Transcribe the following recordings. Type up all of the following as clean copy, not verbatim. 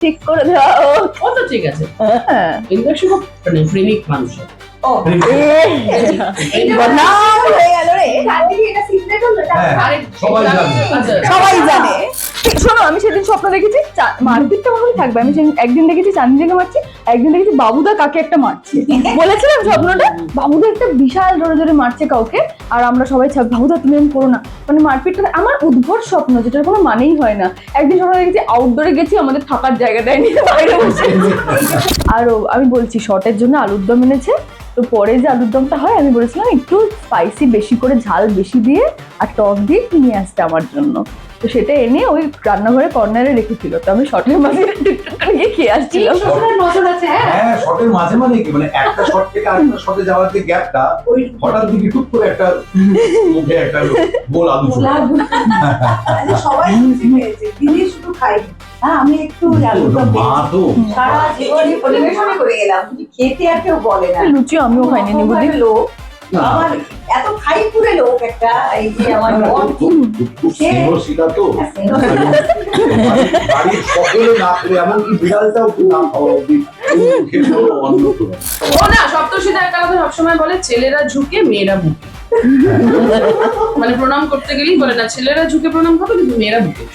ঠিক করে দেওয়া ও তো ঠিক আছে, হ্যাঁ কিন্তু খুব মানে প্রেমিক মানুষ। ও বদনাম হয়ে গেল রে। আরে সবাই জানে। আচ্ছা, সবাই জানে। শোনো, আমি সেদিন স্বপ্ন দেখেছি মারপিটটা মনে থাকবে। আমি সেদিন একদিন দেখেছি চাঁদিনীকে মারছি, একদিন দেখেছি বাবুদা কাকে একটা মারছে। বলেছিলাম স্বপ্নটা, বাবুদা একটা বিশাল জোরে জোরে মারছে কাউকে, আর আমরা সবাই বাবুদা তুমি আমি করো না, মানে মারপিটটা আমার উদ্ভট স্বপ্ন যেটার কোনো মানেই হয় না। একদিন স্বপ্ন দেখেছি আউটডোরে গেছি, আমাদের থাকার জায়গা দেয়নি, বাইরে বসে। আরো আমি বলছি শর্টের জন্য আলুর দম এনেছে, তো পরে যে আলুর দমটা হয় আমি বলেছিলাম একটু স্পাইসি বেশি করে, ঝাল বেশি দিয়ে আর টক দিয়ে নিয়ে আসতে আমার জন্য। তো সেটা এনে ওই রান্নাঘরে কর্নারে রেখেছিল, তো আমি শর্টের মাঝে গিয়ে খেয়ে আসছিলাম। হ্যাঁ, শটের মাঝে মানে কি, মানে একটা শট থেকে আরেকটা শটে যাওয়ার যে গ্যাপটা, ওই হঠাৎ দিকে টুক করে একটা মুখে একটা গোল আলু চলে আসে। সবাই খুশি হয়েছে, দিদি শুধু খাইনি। হ্যাঁ, আমি একটু মা তো সারা জীবনে পরিবেশনই করে গেলাম, খেতে আর কেউ বলে না। লুচি আমিও খাইনি নিবুদি। লোক আমার এত খাইপুরে লোক একটা, এই যে আমার বর খুব স্নেহশীলা তো, বাড়ির সকলে না খেলে, এমনকি বিড়ালটাও না খাওয়া অব্দি খেলো অন্য তো। ও না, সপ্তর্ষিদা একটা কথা সবসময় বলে, ছেলেরা ঝুঁকে মেয়েরা বুকে। মানে প্রণাম করতে গেলেই বলে না ছেলেরা ঝুঁকে প্রণাম করবে, কিন্তু মেয়েরা বুকে।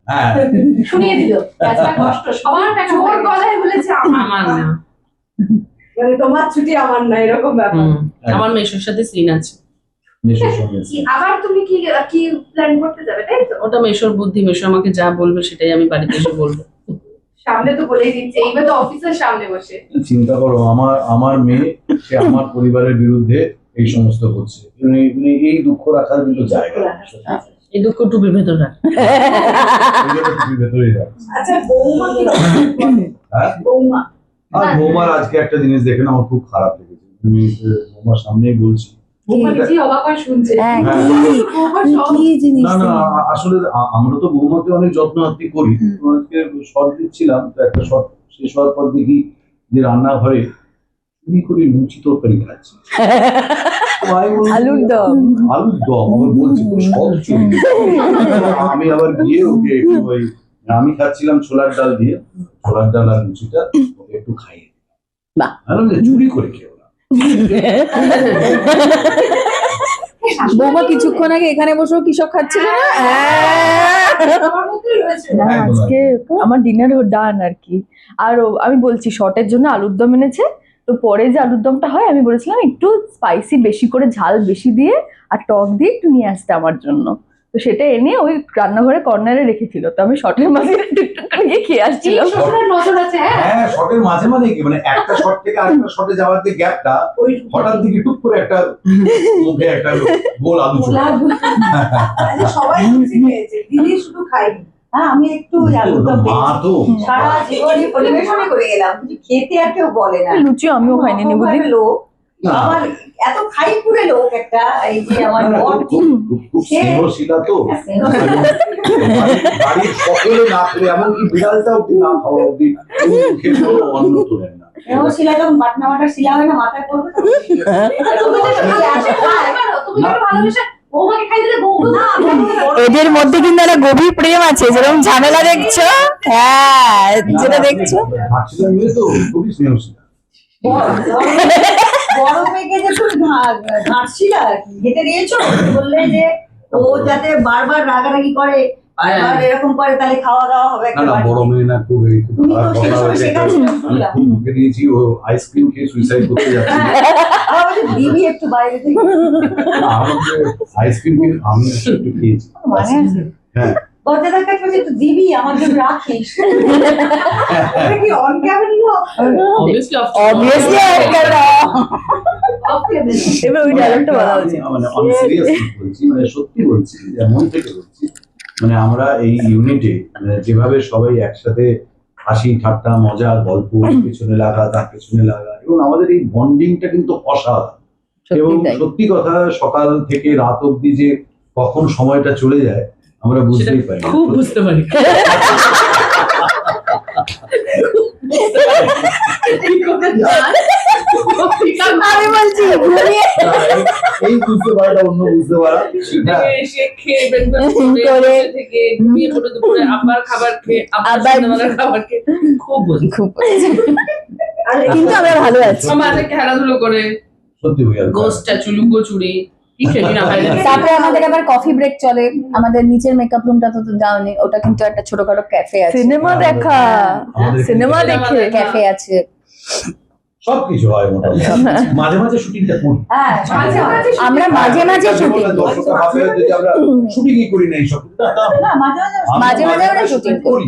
হ্যাঁ, শুনিয়ে দিল কষ্ট সবার জোর গলায় বলেছে আমার না, মানে তোমার ছুটি আমার না, এরকম ব্যাপার। আমার মেয়ের সাথে সিন আছে। মেসোর সঙ্গে আবার তুমি কি কি প্ল্যান করতে যাবে, তাই তো? ওটা মেশোর বুদ্ধি, মেশো আমাকে যা বলবে সেটাই আমি বাড়িতে এসে বলবো। সামনে তো বলেই দিচ্ছে, এইবার তো অফিসের সামনে বসে। চিন্তা করো, আমার মেয়ে সে আমার পরিবারের বিরুদ্ধে এই সমস্ত করছে, এই দুঃখ রাখার কিন্তু জায়গা নেই। এই দুঃখ টুপির ভেতর রাখ। ভেতরেই রাখ। আচ্ছা, বৌমা কি হ্যাঁ, বৌমা আর বৌমার আজকে একটা জিনিস দেখে না আমার খুব খারাপ লেগেছে। তুমি বৌমার সামনেই বলছি, বৌমা নিজেই অবাক হয়ে শুনছে। না না, আসলে আমরা তো বৌমাকে অনেক যত্ন আত্তি করি। আজকে শর্ট দিচ্ছিলাম, তো একটা শর্ট শেষ হওয়ার পর দেখি যে রান্নাঘরে চুরি করে লুচি তরকারি খাচ্ছে। আলুর দম আমার বলছি খুব সব চুরি। আমি আবার গিয়ে ওকে একটু ওই, আমি খাচ্ছিলাম ছোলার ডাল দিয়ে, ছোলার ডাল আর লুচিটা ওকে একটু খাইয়ে বাহ। চুরি করে খেও না। বৌমা কিছুক্ষণ আগে এখানে বসেও কি সব খাচ্ছিল না? না, আজকে আমার ডিনার ডান আর কি। আর আমি বলছি শর্টের জন্য আলুর দম এনেছে, তো পরে যে আলুর দমটা হয় আমি বলেছিলাম একটু স্পাইসি বেশি করে, ঝাল বেশি দিয়ে আর টক দিয়ে একটু নিয়ে আসতে আমার জন্য। তো সেটা এনে ওই রান্নাঘরে কর্নারে রেখেছিল, তো আমি শর্টের মাঝে গিয়ে খেয়ে আসছিলাম। হ্যাঁ, শটের মাঝে মানে কি, মানে একটা শট থেকে আরেকটা শটে যাওয়ার যে গ্যাপটা, ওই হঠাৎ দিকে টুক করে একটা মুখে একটা গোল আলু চলে আসে। সবাই খুশি হয়েছে, দিদি শুধু খাইনি। হ্যাঁ, আমি একটু মা তো সারা জীবনে পরিবেশনই করে গেলাম, খেতে আর কেউ বলে না। লুচি আমিও খাইনি নিবুদি। লোক না, আমার এত খাইপুরে লোক একটা, এই যে আমার না, না, বর খুব স্নেহশীলা তো। বাড়ির সকলে না খেলে, এমনকি বিড়ালটা অব্দি না খাওয়া অব্দি মুখে কোনো অন্ন তোলেন না। শিলা যখন বাটনা বাটা শিলা হয় না মাথায় পড়বে তখন তুমি তো সত্যি আসে খায়। তুমি তো ভালোবেসে বৌমাকে খাই দিলে বউ না, এদের মধ্যে কিন্তু একটা গভীর প্রেম আছে, যেরকম ঝামেলা দেখছো, হ্যাঁ যেটা দেখছো। ভাবছিলাম মেয়ে তো খুবই স্নেহশীলা। বড় মেয়েকে যে তুমি ঘাটছিল আর কি হেঁটে দিয়েছো, বললে যে ও যাতে বারবার রাগারাগি করে, বারবার এরকম করে, তাহলে খাওয়া দাওয়া হবে না না, একেবারে। বড় মেয়ে না, খুব খুব তুমি খারাপ তো সেই কথা সময় হয়েছে। শেখাচ্ছিলে, আমি শুনলাম। খুব মুখে দিয়েছি, ও আইসক্রিম খেয়ে সুইসাইড করতে যাচ্ছে। আমার বলছে, দিবি একটু বাইরে থেকে। না, আমাকে আইসক্রিম খেয়ে আমি একটু খেয়েছি। হ্যাঁ, দরজাদার কাছে বলছে, একটু দিবি আমার জন্য রাখিস। এটা কি অন ক্যামেরা? অবভিয়াসলি অবভিয়াসলি এবার ওই ডায়লগটা বলা উচিত। মানে আমি সিরিয়াসলি বলছি, মানে সত্যি বলছি, মন থেকে বলছি। মানে আমরা এই ইউনিটে যেভাবে সবাই একসাথে হাসি ঠাট্টা মজা গল্প, পেছনে লাগা তার পেছনে লাগা, এবং আমাদের এই বন্ডিংটা কিন্তু অসাধারণ। এবং সত্যি তাই। সত্যি কথা, সকাল থেকে রাত অব্দি যে কখন সময়টা চলে যায় আমরা বুঝতেই পারি না। খুব বুঝতে পারি। আমি বলছি ঘুমিয়ে এই বুঝতে পারাটা অন্য বুঝতে পারা। হ্যাঁ, এসে খেয়ে breakfast করে থেকে ঘুমিয়ে পড়ে দুপুরে আবার খাবার খেয়ে আবার আবার সন্ধ্যাবেলা খাবার খেয়ে খুব বুঝি। খুব আর কিন্তু আমরা ভালো আছি। মাঝে খেলাধুলো করে সত্যি হয়ে গেল। গোস্ট স্ট্যাচু লুকোচুরি কি খেলি না ভাই। তারপরে আমাদের আবার কফি ব্রেক চলে, আমাদের নিচের মেকআপ রুমটা তো যাওনি, ওটা কিন্তু একটা ছোটখাটো ক্যাফে আছে, সিনেমা দেখা, আমাদের সিনেমা দেখে ক্যাফে আছে। সবকিছু হয় মোটামুটি। মাঝে মাঝে শুটিংটা করি। হ্যাঁ, মাঝে মাঝে আমরা মাঝে মাঝে শুটিং, দর্শকরা ভাবে যে আমরা শুটিংই করি না এইসব। না, মাঝে মাঝে মাঝে আমরা শুটিং করি।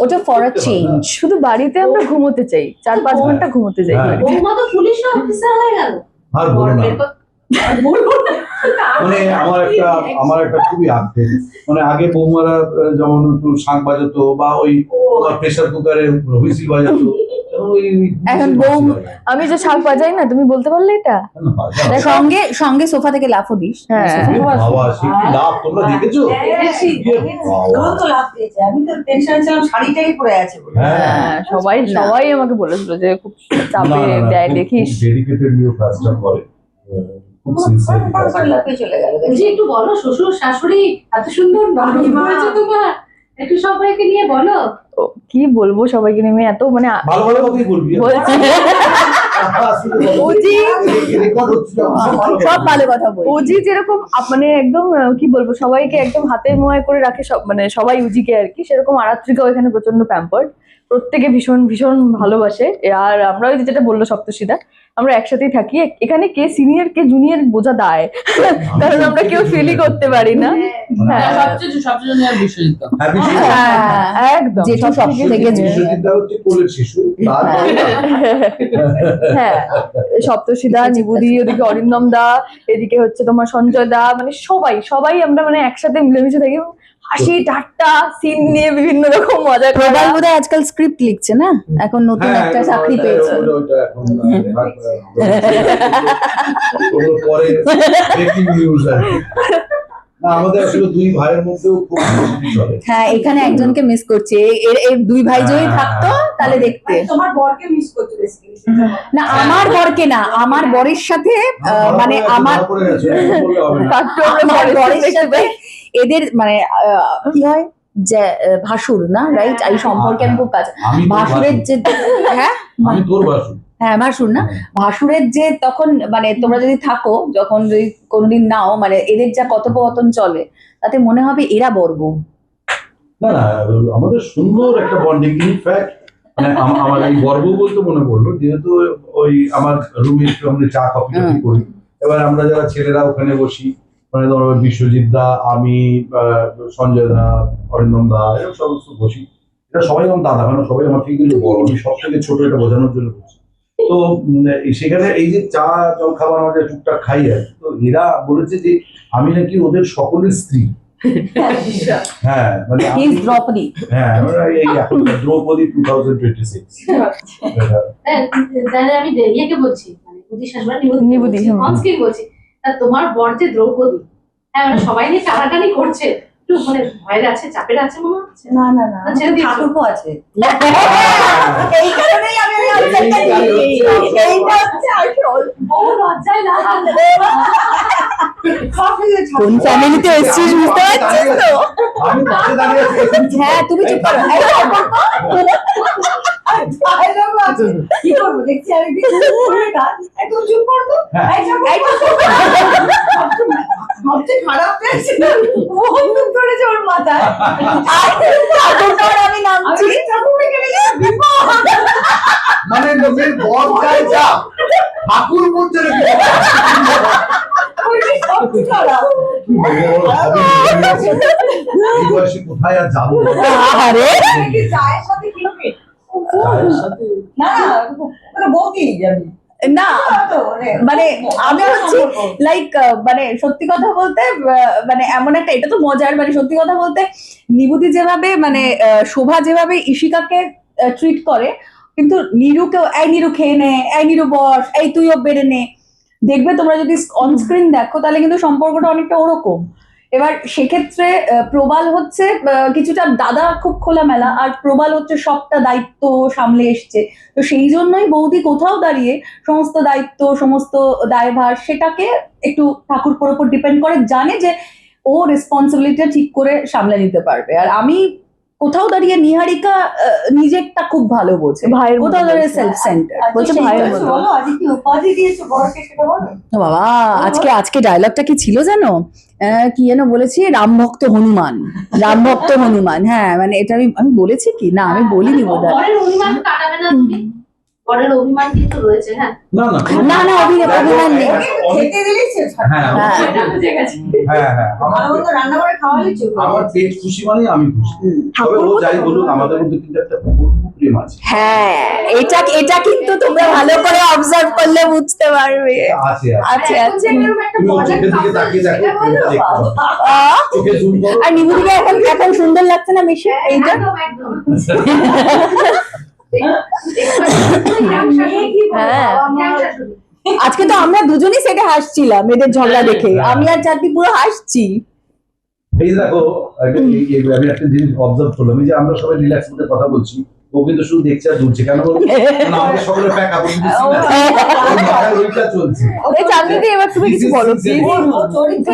ওটা ফর আ চেঞ্জ। শুধু বাড়িতে আমরা ঘুমোতে চাই, 4-5 ঘন্টা ঘুমোতে চাই হ্যাঁ। বাড়িতে। বৌমা তো পুলিশ অফিসার হয়ে গেল। আর বলো না, মানে আমার একটা খুবই আগ্রহ। মানে আগে বৌমারা যেমন একটু শাঁখ বাজাতো বা ওই প্রেসার কুকারে হুইসিল বাজাতো, এখন আমি যে শাক বাজাই না, তুমি বলতে পারলে এটা? সঙ্গে সঙ্গে সোফা থেকে লাফও দিস। হ্যাঁ। বাবা সে কি লাভ তোমরা দেখেছো? দেখেছি, তখন তো লাভ দিয়েছে। আমি তো টেনশন ছিলাম, শাড়িটাই পরে আছে বলে। হ্যাঁ, হ্যাঁ, সবাই না। সবাই আমাকে বলেছিল যে খুব চাপে দেয়, দেখিস। ডেডিকেটেড নিয়ে কাজটা করে, খুব সিনসিয়ার তারপরে লাফিয়ে চলে গেল। বলছি একটু বলো, শ্বশুর শাশুড়ি এত সুন্দর নরম হয়েছে তোমার, একটু সবাইকে নিয়ে বলো। ও, কি বলবো সবাইকে নিয়ে, এত মানে ভালো ভালো কথাই বলবি। বলছি ওজি রেকর্ড হচ্ছে, সব ভালো কথা বল। ওজি যেরকম মানে একদম কি বলবো, সবাইকে একদম হাতের মোয়ায় করে রাখে, সব মানে সবাই উজিকে আর কি, সেরকম আরাত্রিকাও এখানে প্রচন্ড প্যাম্পার্ড, প্রত্যেকে ভীষণ ভীষণ ভালোবাসে। আর আমরা ওই যে যেটা বললো সপ্তর্ষিদা, আমরা একসাথেই থাকি, এখানে কে সিনিয়র কে জুনিয়র বোঝা দায়, কারণ আমরা কেউ ফিলই করতে পারি না। হ্যাঁ, সবচেয়ে জন্য বিশ্বজিৎ হ্যাঁ, একদম যেটা সব থেকে বিশ্বজিৎটা হচ্ছে কোলের শিশু, তারপরে হ্যাঁ, সপ্তর্ষিদা, নিবুদি, ওদিকে অরিন্দম দা, এদিকে হচ্ছে তোমার সঞ্জয় দা, মানে সবাই সবাই আমরা মানে একসাথে মিলেমিশে থাকি, হাসি ঠাট্টা সিন নিয়ে বিভিন্ন রকম মজা করা। প্রবাল বোধহয় আজকাল স্ক্রিপ্ট লিখছে না, এখন নতুন হ্যাঁ, একটা চাকরি পেয়েছে। ওটা এখন ওর পরে ব্রেকিং নিউজ আর কি। না, আমাদের আসলে দুই ভাইয়ের মধ্যেও খুব মিল চলে। হ্যাঁ, এখানে একজনকে মিস করছে, এর দুই ভাই যদি থাকতো তাহলে দেখতে। তোমার বরকে মিস করতে বেশি। না, আমার বরকে না, আমার বরের সাথে মানে আমার ধরা পড়ে গেছে, এরকম বললে হবে না। কাট্টু আমরা আমার পরে বরের দেখতে সাথে পাই। এদের মানে কি হয় যে ভাসুর না, রাইট, এই সম্পর্কে আমি খুব কাছে। আমি তোর ভাসুরের যে হ্যাঁ আমি তোর বাসু। হ্যাঁ ভাসুর না, ভাসুরের যে তখন মানে তোমরা যদি থাকো, যখন যদি কোনোদিন নাও, মানে এদের যা কথোপকথন চলে তাতে মনে হবে এরা বর্ব। না না, আমাদের সুন্দর একটা বন্ডিং। ইনফ্যাক্ট মানে আমার এই গর্ব বলতে মনে পড়লো, যেহেতু ওই আমার রুমে একটু আমরা চা কফি করি, এবার আমরা যারা ছেলেরা ওখানে বসি, মানে ধরো বিশ্বজিৎ দা, আমি, সঞ্জয় দা, অরিন্দম দা, এরকম সমস্ত বসি। এটা সবাই আমার দাদা, মানে সবাই আমার থেকে কিন্তু বড়, আমি সব থেকে ছোট, এটা বোঝানোর জন্য বলছি। তো সেখানে এই যে চা জল খাবার আমাদের টুকটাক খাই আর কি। তো এরা বলেছে যে আমি নাকি ওদের সকলের স্ত্রী। হ্যাঁ, মানে হি ইজ দ্রৌপদী। হ্যাঁ, আমরা এই এখন দ্রৌপদী 2026। তাহলে আমি ইয়েকে বলছি, মানে নিবুদি শাশুড়ি নিবুদি, হুম। অনস্ক্রিন বলছি। তা তোমার বর যে দ্রৌপদী, হ্যাঁ মানে সবাই নিয়ে টানাটানি করছে, একটু মানে ভয়ের আছে, চাপের আছে মনে হচ্ছে? না না না আচ্ছা, আমাদের দিয়েছো। ঠাকুরপো আছে এই কারণেই আমি ওই আনসারটা দিয়েছি। এইটা হচ্ছে আসল। ও লজ্জায় লাল। কোন ফ্যামিলিতে এসেছিস বুঝতে পারছিস তো? আমি পাশে দাঁড়িয়ে আছি, তুমি চুপ হ্যাঁ করো। তুমি চুপ করো। এই dialogue আছে। কি করবো দেখছি আরেকদিন একদম চুপ করো তো। হ্যাঁ। এই সব- সবচেয়ে খারাপ পেয়েছে বন্দুক ধরেছে ওর মাথায় ঠাকুরটার আমি নামছি। আমি ঠাকুর এখানে গেলে বিপদ। মানে লোকের বর যায় যা ঠাকুর বলছে নাকি? ওইটা সবচেয়ে খারাপ। এই বয়সে কোথায় আর যাবো? আরে কি চায়ের সাথে কি হবে? চায়ের সাথে না না ওটা বউকেই যাবি না মানে আমি হচ্ছে লাইক মানে সত্যি কথা বলতে মানে এমন একটা, এটা তো মজার, মানে সত্যি কথা বলতে নিবুদি যেভাবে মানে শোভা যেভাবে ইশিকাকে ট্রিট করে, কিন্তু নিরুকেও এই নিরু খেয়ে নে, এই নিরু বস, এই তুইও বেড়ে নে, দেখবে তোমরা যদি অনস্ক্রিন দেখো তাহলে কিন্তু সম্পর্কটা অনেকটা ওরকম। এবার সেক্ষেত্রে প্রবাল হচ্ছে কিছুটা দাদা খুব খোলামেলা, আর প্রবাল হচ্ছে সবটা দায়িত্ব সামলে এসছে। তো সেই জন্যই বৌদি কোথাও দাঁড়িয়ে সমস্ত দায়িত্ব, সমস্ত দায়ভার সেটাকে একটু ঠাকুরপোর উপর ডিপেন্ড করে, জানে যে ও রেসপন্সিবিলিটিটা ঠিক করে সামলে নিতে পারবে। আর আমি কোথাও দাঁড়িয়ে নিহারিকা নিজেরটা খুব ভালো বোঝে, ভাইয়ের মতো কোথাও দাঁড়িয়ে বলছে। সেলফ সেন্টার বলছে সেই ভাইয়ের বলছো, মতো। বলো আজকে কি উপাধি দিয়েছো বরকে সেটা বলো। বাবা আজকে ডায়লগটা কি ছিল জানো? কি যেন বলেছি, রামভক্ত হনুমান, রামভক্ত হনুমান। হ্যাঁ মানে এটা আমি বলেছি কি না, আমি বলিনি বোধহয়। বরের অভিমান কাটাবে না তুমি? বরের অভিমান কিন্তু রয়েছে, হ্যাঁ। না না না, না, অভিমান নেই। খেতে দিলেই শেষ হয়। হ্যাঁ হ্যাঁ। এটা বুঝে গেছি। হ্যাঁ হ্যাঁ ভালো মন্দ রান্না করে খাওয়ালেই চলবে। আমার পেট খুশি মানে আমি খুশি। তবে ও যাই বলুক আমাদের মধ্যে কিন্তু একটা বন্ধু প্রেম আছে। হ্যাঁ এটা কিন্তু তোমরা ভালো করে অবজার্ভ করলে বুঝতে পারবে। আছে আছে। আছে এখন যে আছে। এরকম একটা তুমি ওর মজার চোখের দিকে couple তাকিয়ে দেখো, সেটা বলো। প্রেমটা দেখতে পাবে। আহ, চোখে জুম করো। আর নিবুদিকে এখন সুন্দর লাগছে না বেশি এইটা? একদম একদম। হ্যাঁ। হ্যাঁ। আজকে তো আমরা দুজনই সেটে হাসছিলাম এদের ঝগড়া দেখে, আমি আর চাঁদনি পুরো হাসছি। এই দেখো আমি একটা জিনিস অবজার্ভ করলাম, এই যে আমরা সবাই রিল্যাক্স করে কথা বলছি, ও কিন্তু শুধু দেখছে আর দুলছে কেন বলবো? কারণ আমাদের সকলের প্যাক আপ ওইটা চলছে। এই চাঁদনি এবার তুমি কিছু বলো প্লিজ। ও চরিত্র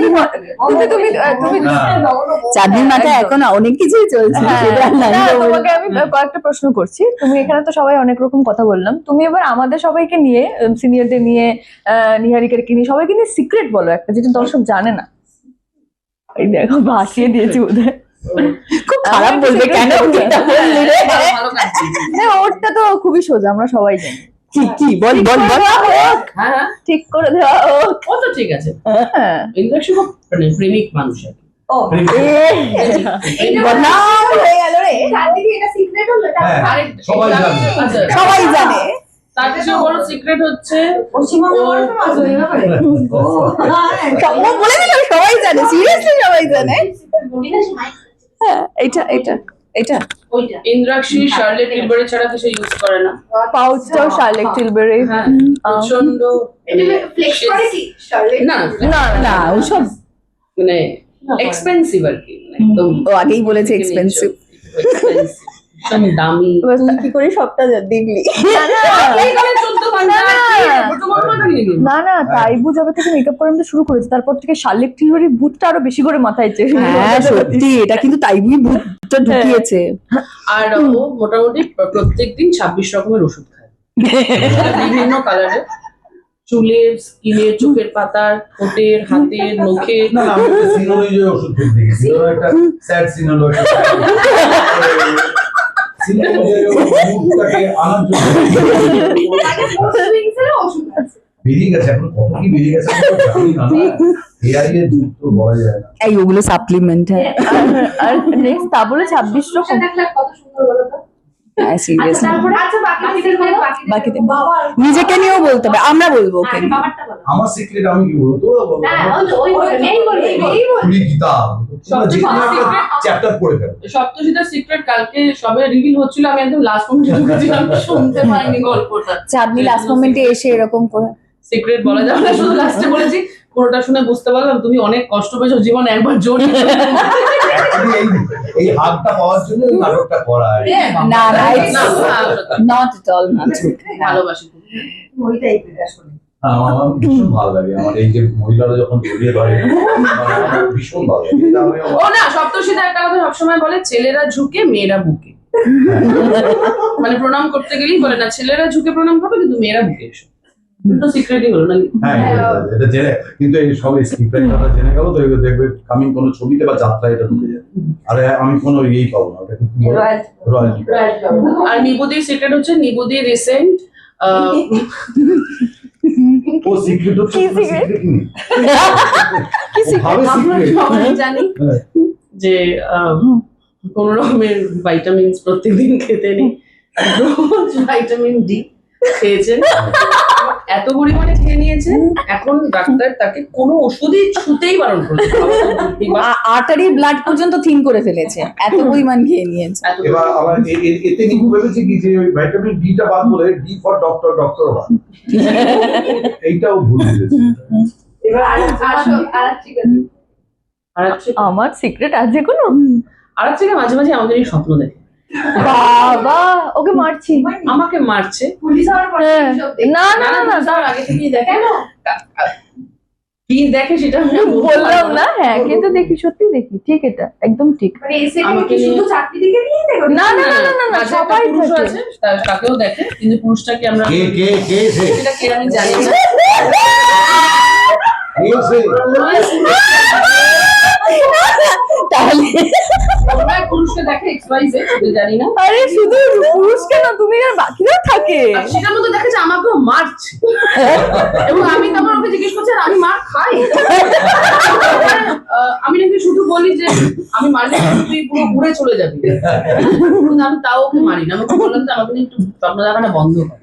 তুমি চাঁদনির মাথায় এখন অনেক কিছুই চলছে, সেটা আর নাই না, তো বলবো। তোমাকে আমি কয়েকটা প্রশ্ন করছি। তুমি এখানে তো সবাই অনেক রকম কথা বললাম, তুমি এবার আমাদের সবাইকে নিয়ে, সিনিয়রদের নিয়ে, নিহারিকাকে নিয়ে, সবাইকে নিয়ে সিক্রেট বলো একটা, যেটা দর্শক জানে না। এই দেখো ভাসিয়ে দিয়েছি বোধহয়। খুব খারাপ বলবে কেন এটা বললি রে? ভালো কাটছে। না, ওরটা তো খুবই সোজা, আমরা সবাই জানি। কি বল বল বল। হ্যাঁ হ্যাঁ, ঠিক করে দেওয়া হোক। ও তো ঠিক আছে। হ্যাঁ। ইন্দ্রাক্ষী খুব মানে প্রেমিক মানুষ আর কি। ও বদনাম হয়ে গেল রে। চারদিকে এটা সিক্রেট হলো, এটা হ্যাঁ, আরেকটা- সবাই জানে। আচ্ছা, সবাই জানে। তার চেয়ে বড় সিক্রেট হচ্ছে পশ্চিমবঙ্গে বড় ফেমাস ওই ব্যাপারে ও বলে দিল সবাই জানে, সিরিয়াসলি সবাই জানে। বলি না সে মাইক হ্যাঁ, এটা ওইটা। ইন্দ্রাক্ষী শার্লেট টিলবারি ছাড়া কিছু ইউজ করে না। পাউচটাও শার্লেট টিলবেরি। হ্যাঁ, প্রচন্ড এটা ফ্লেক্স করে কি শার্লেট? না না না ওসব মানে এক্সপেন্সিভ আর কি, মানে একদম ও আগেই বলেছে এক্সপেন্সিভ। expensive, ভীষণ দামি। তুই কি করে সবটা দেখলি? এই করে 14 ঘন্টা তোমার কথা নিয়ে নিন। না না, তাইবু যবে থেকে মেকআপ করানো শুরু করেছে তারপর থেকে শার্লেট টিলবেরি ভূতটা আরো বেশি করে মাথায় চেপে হ্যাঁ সত্যি, এটা কিন্তু তাইবুই ভূতটা ঢুকিয়েছে। আর ও মোটামুটি প্রত্যেকদিন 26 রকমের ওষুধ খায়, বিভিন্ন কালারে, চুলের, স্কিনের, চোখের পাতার, ঠোঁটের, হাতের, নখের। না না, আমি একটা সিনোলজি ওষুধ খেতে দেখেছি, ধরো একটা স্যাড সিনোলজি, সিনোলজি মুখটাকে আনন্দ ওষুধ আছে। বেরিয়ে গেছে, এখন কত কি বেরিয়ে গেছে আমি তো জানি না। হেয়ারিয়ে দুধ তো বলা যায় না। এই ওগুলো সাপ্লিমেন্ট। হ্যাঁ আর নেক্সট তা বলে 26 রকম। দেখলে কত সুন্দর বলো তো। হ্যাঁ আচ্ছা সিরিয়াসলি। তারপরে আচ্ছা বাকিদের বলো, বাকিদের বাবা নিজেকে নিয়েও বলতে হবে, আমরা বলবো ওকে। হ্যাঁ, বাবারটা বলো। আমার সিক্রেট আমি কি বলবো, তোরা বলো। হ্যাঁ, ওই এই বলবে, এই বলবে। খুলি কিতাব, তোমরা যে কোনো একটা চ্যাপ্টার পড়ে ফেলো। সপ্তশীদার সিক্রেট কালকে সবে রিভিল হচ্ছিল, আমি একদম লাস্ট মোমেন্টে ঢুকেছিলাম, শুনতে পাইনি গল্পটা। চাঁদনি লাস্ট মোমেন্টে এসে এরকম করে সিক্রেট বলা যাবে না, শুধু লাস্টে বলেছি পুরোটা শুনে বুঝতে পারলাম তুমি অনেক কষ্ট পেয়েছো জীবনে, একবার জোর Actually এই হাতটা পাওয়ার জন্য ওই নাটকটা করা আর কি। না না নট এট অল ভালোবাসি খুব। ওইটাই আসলে আমার ভীষণ ভালো লাগে, আমার এই যে মহিলারা যখন জড়িয়ে ধরে মানে আমার ভীষণ ভালো লাগে। এটা আমি ও না, সপ্তর্ষিদা একটা কথা সবসময় বলে, ছেলেরা ঝুঁকে মেয়েরা বুকে। মানে প্রণাম করতে গেলেই বলে না ছেলেরা ঝুঁকে প্রণাম করবে কিন্তু মেয়েরা বুকে এসো। তো সিক্রেটই হলো না। হ্যাঁ এটা জেনে, কিন্তু এই সব স্ক্রিপ্ট রাইটাররা জেনে গেল তো এগুলো দেখবে কামিং কোনো ছবিতে বা যাত্রায় এটা ঢুকে যাবে। আরে আমি কোনো ইয়েই পাবো না, ওটা কিন্তু রয়্যালটি। আর নিবুদির সিক্রেট হচ্ছে নিবুদি রিসেন্ট ও সিক্রেট হচ্ছে কি কোনো secret? secret ই নেই। কি ও ভাবে আমরা secret। সবাই জানি হ্যাঁ। যে কোন রকমের ভাইটামিনস প্রত্যেকদিন খেতে নেই, রোজ ভিটামিন ডি খেয়েছেন, এত পরিমাণে খেয়ে নিয়েছেন এখন ডাক্তার তাকে কোনো ওষুধই ছুতেই বারণ করেছে। আর্টারি ব্লাড পর্যন্ত থিন করে ফেলেছে, এত পরিমাণ খেয়ে নিয়েছে। এত এবার আবার এতে নিকু ভেবেছে কি যে ওই ভিটামিন ডি টা বাদ বলে ডি ফর ডক্টর বাদ, এইটাও ভুল বুঝেছে। আমার সিক্রেট আছে কোনো? আর থেকে মাঝে মাঝে আমাদের এই স্বপ্ন দেখে বাবা ওকে মারছি। আমাকে মারছে, পুলিশ হওয়ার পরে হ্যাঁ। এইসব দেখে। না না না না তার আগে থেকেই দেখে কেন? কি দেখে সেটা আমি আর বলতে বললাম পারবো না, হ্যাঁ কিন্তু দেখি, সত্যি দেখি, ঠিক, এটা একদম ঠিক। মানে এসে আমাকে কি শুধু চাকরি দিকে নিয়ে দেখো? না না না না না না, মাঝে একটা সবাই পুরুষ থাকে। আছে, তাকেও দেখে, কিন্তু পুরুষটাকে আমরা কে কে কে সে সেটা কে আমি জানি না। কে সে তাহলে সবাই পুরুষকে দেখে XYZ, শুধু জানি না। আরে শুধু পুরুষ কেন, তুমি আর বাকিরাও থাকে। আর সেটার মধ্যে দেখে যে আমাকেও মারছে, এবং আমি তখন ওকে জিজ্ঞেস করছি আর আমি মার খাই? আমি নাকি শুধু বলি যে আমি মারলে তুই পুরো ঘুরে চলে যাবি, কিন্তু আমি তাও ওকে মারি না। আমাকে বললাম যে আমাকে একটু স্বপ্ন দেখাটা বন্ধ কর।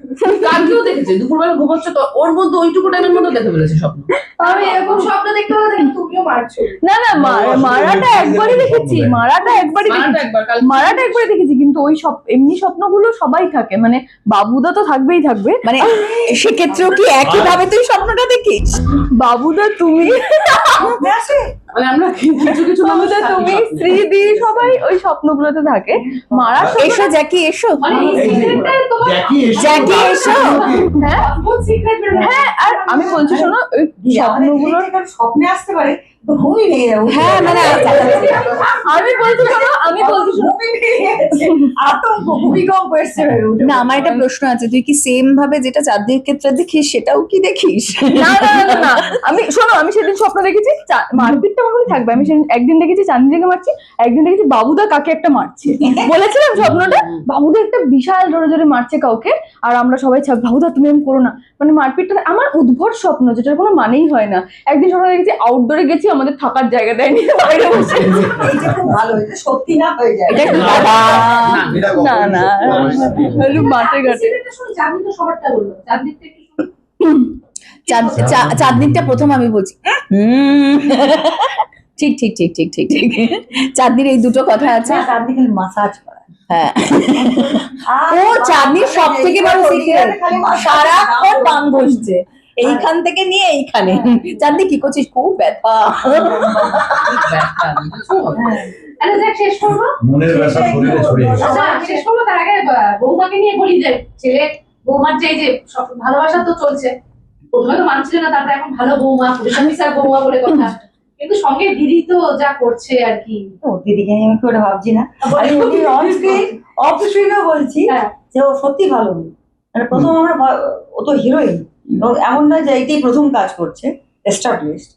কালকেও দেখেছে দুপুরবেলা ঘুমোচ্ছে তো ওর মধ্যে ওইটুকু টাইমের মধ্যে দেখে ফেলেছে স্বপ্ন। আমি এরকম স্বপ্ন দেখতে হলে দেখি তুমিও মারছো। না না মারাটা একবারই দেখেছি, মারাটা একবারই মারাটা দেখেছি, একবার কাল মারাটা একবারই দেখেছি, কিন্তু ওই সব এমনি স্বপ্নগুলো সবাই থাকে, মানে বাবুদা তো থাকবেই থাকবে। মানে সেক্ষেত্রেও কি একই ভাবে তুই স্বপ্নটা দেখিস? বাবুদা তুমি, আসে মানে আমরা কিছু কিছু মানুষ বাবুদা থাকি তুমি, স্বপ্নে। শ্রীদি, সবাই ওই স্বপ্নগুলোতে থাকে। মারার এসো জ্যাকি এসো। মানে এই এই যে, সিক্রেটটাই তোমার জ্যাকি এসো, জ্যাকি এসো। হ্যাঁ অদ্ভুত সিক্রেট বের হয়েছে। হ্যাঁ, আর আমি বলছি শোনো, ওই স্বপ্নগুলো স্বপ্নে আসতে পারে তো ঘুমই ভেঙে যাবে। হ্যাঁ মানে আমি বলছি শোনো, আমি বলছি শোনো, ঘুমই ভেঙে গেছে, আতঙ্ক ভূমিকম্প এসছে হয়ে উঠে। না আমার একটা প্রশ্ন আছে, তুই কি সেম ভাবে যেটা চাঁদের ক্ষেত্রে দেখিস সেটাও কি দেখিস? না না না না, না আমি শোনো, আমি সেদিন স্বপ্ন দেখেছি মারপিটটা আমার মনে থাকবে। আমি সেদিন একদিন দেখেছি চাঁদিনীকে মারছি, একদিন দেখেছি বাবুদা কাকে একটা মারছে। বলেছিলাম স্বপ্নটা, বাবুদা একটা বিশাল জোরে জোরে মারছে কাউকে, আর আমরা সবাই বাবুদা তুমি এরকম করো না, মানে মারপিটটা আমার উদ্ভট স্বপ্ন যেটার কোনো মানেই হয় না। একদিন স্বপ্ন দেখেছি আউটডোরে গেছি, আমাদের থাকার জায়গা দেয়নি, বাইরে বসে। এইটা খুব ভালো, এটা সত্যি না হয়ে যায়। এটা একটু না, বাবা। এটা না না একটু মাঠে ঘাটে। সিক্রেটটা শুনে চাঁদনি তো সবারটা বললো, চাঁদনিটা একটু শুনে। চাঁদনিটা প্রথম আমি বলছি ঠিক ঠিক ঠিক ঠিক ঠিক ঠিক চাঁদনির এই দুটো কথা আছে। তার দিকে মাসাজ করা। হ্যাঁ আর ও চাঁদনির সব থেকে বড় সিক্রেট, খালি massage সারাক্ষণ বাম বসছে এইখান থেকে নিয়ে এইখানে। চাঁদনি কি করছিস? খুব ব্যথা। ব্যথা, কিছু হবে না। আরে দেখ শেষ করবো। মনের ব্যথা শরীরে ছড়িয়ে গেছে। আচ্ছা শেষ করবো তার আগে বৌমাকে নিয়ে বলি যে ছেলে বৌমার যে এই যে সব ভালোবাসা তো চলছে, প্রথমে তো মানছিল না, তারপরে এখন ভালো বৌমা, পুলিশ অফিসার বৌমা বলে কথা, কিন্তু সঙ্গে দিদি তো যা করছে আর কি। তো দিদিকে নিয়ে আমি কি ওটা ভাবছি না। আমি ওকে অন স্ক্রিন অফ স্ক্রিনও বলছি হ্যাঁ। যে ও সত্যি ভালো মেয়ে। মানে প্রথম আমরা ও তো হিরোইন, এমন নয় যে এইটাই প্রথম কাজ করছে এস্টাবলিশড,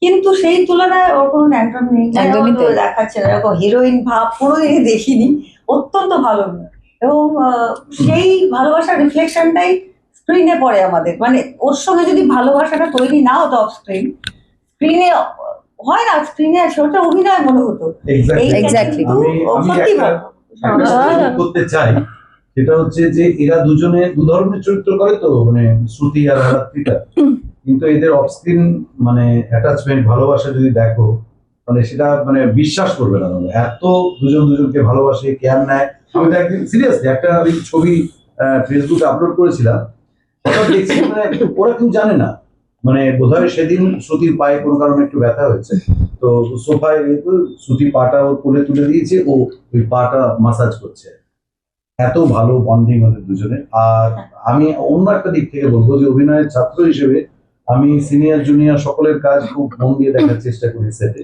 কিন্তু সেই তুলনায় ওর কোনো ন্যান্ট্রাম নেই, একদমই তাই। দেখাচ্ছে না এরকম হিরোইন ভাব কোনোদিনই দেখিনি। অত্যন্ত ভালো মেয়ে, এবং সেই ভালোবাসার রিফ্লেকশনটাই স্ক্রিনে পড়ে আমাদের। মানে ওর সঙ্গে যদি ভালোবাসাটা তৈরি না হতো অফ স্ক্রিনে হয় না, স্ক্রিনে সেটা অভিনয় মনে হতো। Exactly. কিন্তু ও আমি সত্যি একটা ভালো। statement করতে চাই, সেটা হচ্ছে যে এরা দুজনে দু ধরনের চরিত্র করে তো, মানে শ্রুতি আর রাত্রিকা, কিন্তু এদের অফ স্ক্রিন মানে অ্যাটাচমেন্ট ভালোবাসা যদি দেখো, মানে সেটা মানে বিশ্বাস করবে না তোমরা, এত দুজন দুজনকে ভালোবাসে, কেয়ার নেয়। আমি তো একদিন সিরিয়াসলি একটা আমি ছবি ফেসবুকে আপলোড করেছিলাম হঠাৎ দেখছি মানে ওরা কেউ জানে না, মানে বোধহয় সেদিন শ্রুতির পায়ে কোনো কারণে একটু ব্যথা হয়েছে, তো সোফায় শ্রুতি পাটা ওর কোলে তুলে দিয়েছে, ও ওই পাটা মাসাজ করছে। এত ভালো বন্ডিং ওদের দুজনে। আর আমি অন্য একটা দিক থেকে বলবো যে অভিনয়ের ছাত্র হিসেবে আমি সিনিয়র জুনিয়র সকলের কাজ খুব মন দিয়ে দেখার চেষ্টা করি সেটে।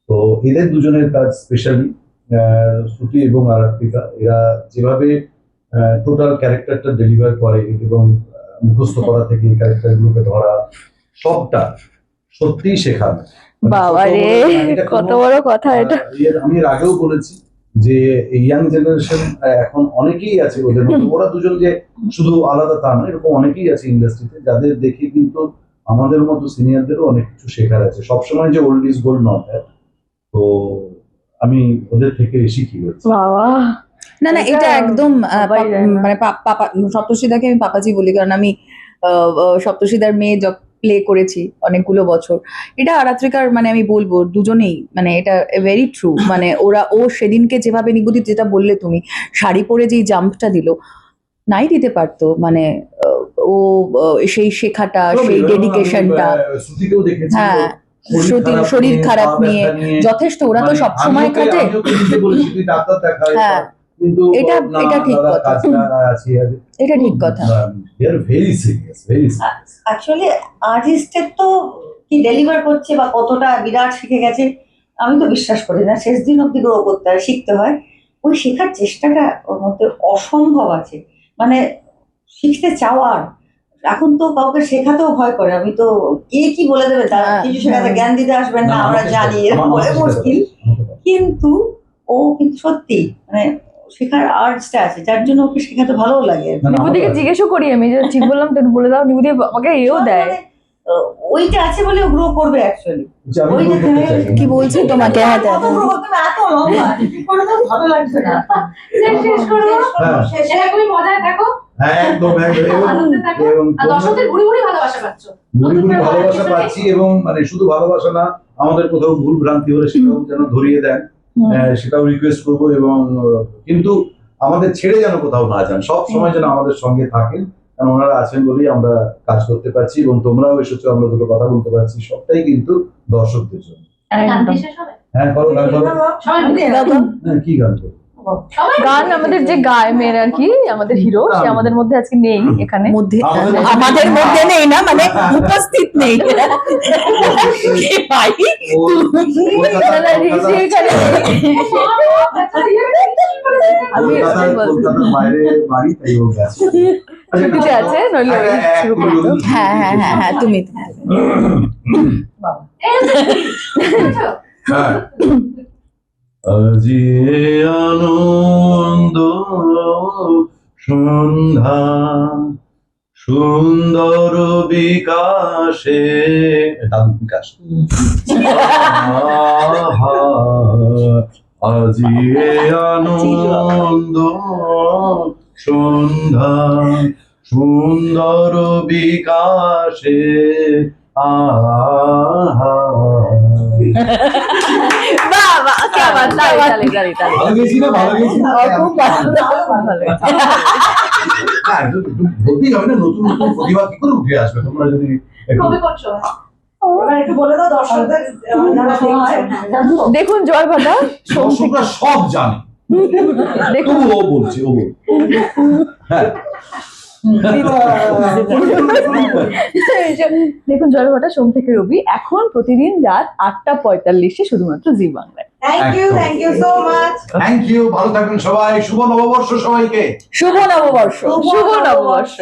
তো এদের দুজনের কাজ স্পেশালি শ্রুতি এবং আরাত্রিকা, এরা যেভাবে টোটাল ক্যারেক্টারটা ডেলিভার করে এবং মুখস্থ করা থেকে এই ক্যারেক্টারগুলোকে ধরা, সবটা সত্যিই শেখানো। মানে বাবা রে, এটা কত কোনো- বড় কথা এটা। আমি এর আগেও বলেছি যে ইয়াং জেনারেশন এখন অনেকেই আছে ওদের মধ্যে, ওরা দুজন যে শুধু আলাদা তা না, এরকম অনেকেই আছে ইন্ডাস্ট্রিতে যাদের দেখে কিন্তু আমাদের মতো সিনিয়রদেরও অনেক কিছু শেখার আছে। সবসময় যে ওল্ড ইজ গোল্ড নয়, তো আমি ওদের থেকে শিখি হচ্ছে। বাবা, না না, এটা এটা একদম সবাই জানে না। মানে পাপা সপ্তর্ষিদাকে আমি পাপাজি বলি, কারণ আমি সপ্তর্ষিদার মেয়ে প্লে করেছি অনেকগুলো বছর। এটা আরাত্রিকার মানে আমি বলবো দুজনেই মানে এটা ভেরি ট্রু। মানে ও সেদিনকে যেভাবে নিবেদি যেটা বললে তুমি, শাড়ি পরে যেই জাম্পটা দিল, নাই দিতে পারতো। মানে ও সেই শেখাটা, সেই ডেডিকেশনটা, শ্রুতিকেও দেখেছি হ্যাঁ, শরীর খারাপ নিয়ে যথেষ্ট, ওরা তো সব সময় কাটে। ডাক্তার দেখায়, হ্যাঁ, কিন্তু এটা- না, এটা ঠিক দাদা কথা। কাজটা আছে, এটা ঠিক কথা। Very serious, very serious. Actually আর্টিস্টের তো কি ডেলিভার করছে বা কতটা বিরাট শিখে গেছে আমি তো বিশ্বাস করি না। শেষ দিন অব্দি গ্রো করতে হয়, শিখতে হয়। ওই শেখার চেষ্টাটা ওর মধ্যে অসম্ভব আছে, মানে শিখতে চাওয়ার। এখন তো কাউকে শেখাতেও ভয় করে, আমি তো কে কি বলে দেবে, তারা হ্যাঁ, কিছু শেখাতে হ্যাঁ। জ্ঞান দিতে আসবেন না, আমরা জানি, এরকম বলে মুশকিল। কিন্তু ও কিন্তু সত্যি মানে শেখার আর্টসটা আছে, যার জন্য ওকে শেখাতে ভালোও লাগে আর কি। নিবুদিকে জিজ্ঞেসও করি আমি যে ঠিক বললাম তো, বলে দাও। নিবুদি আমাকে এও দেয়। মানে, ওইটা আছে বলে গ্রো করবে অ্যাকচুয়ালি। আমি ওই যে বলতে তুমি- চাই না। কি বলছি তোমাকে? হ্যাঁ, কত grow করতে হবে, এত লম্বা, কি করে তো ভালো লাগছে না। শেষ করবো। হ্যাঁ। এরকমই মজায় থাকো, হ্যাঁ, একদম একদম। আনন্দে থাকো, এবং আর দর্শকদের ঘুরি ঘুরি ভালোবাসা পাচ্ছ। ঘুরি ঘুরি ভালোবাসা পাচ্ছি, এবং মানে শুধু ভালোবাসা না, আমাদের কোথাও ভুল ভ্রান্তি হলে সেটাও যেন ধরিয়ে দেন, সেটাও রিকোয়েস্ট করবো। এবং কিন্তু আমাদের ছেড়ে যেন কোথাও না যান, সব সময় যেন আমাদের সঙ্গে থাকেন, কারণ ওনারা আছেন বলেই আমরা কাজ করতে পারছি, এবং তোমরাও এসেছো, আমরা দুটো কথা বলতে পারছি, সবটাই কিন্তু দর্শকদের জন্য। গান একদম। শেষ হবে? হ্যাঁ, করো গান করো। সবাই মিলে। হ্যাঁ, কি গান করো? সবাই গান আমাদের যে গায় মেয়ের আর কি, আমাদের হিরো, সে আমাদের মধ্যে আজকে নেই এখানে। মধ্যে আমাদের- আমাদের মধ্যে নেই না, মানে উপস্থিত নেই। ভাই, দাদা, ঋষি এখানে নেই। আমি কলকাতার বাইরে বাড়ি, তাই ও গেছে। আচ্ছা, ছুটিতে আছে, নইলে আচ্ছা, শুরু একটু করতো। যদি- হ্যাঁ হ্যাঁ হ্যাঁ হ্যাঁ, তুমি হ্যাঁ। আজি আনন্দ সন্ধ্যা সুন্দর বিকাশে, দাদু বিকাশ। আহা, আজি আনন্দ সন্ধ্যা সুন্দর বিকাশে, আহা। বাবা, কে বাত, তালি, তালি, তালি, তালি। ভালো গেছি না, ভালো গেছি না? খুব ভালো। ভালো। না, বলতেই হবে না, নতুন নতুন প্রতিভা কি করে উঠে আসবে, তোমরা যদি একটু- কবে করছো? এবার একটু বলে দাও দর্শকদের যারা দেখছে, জানো তো? দেখুন জয় ভাটা সোম থেকে, দর্শকরা সব জানে, দেখুন তবু ও বলছে, ও বলছে। হ্যাঁ। দেখুন জয় ভাটা সোম থেকে রবি, এখন প্রতিদিন রাত 8:45 শুধুমাত্র জি বাংলায়। Thank you so much. Thank you, ভালো থাকবেন সবাই, শুভ নববর্ষ সবাইকে। শুভ নববর্ষ। শুভ নববর্ষ।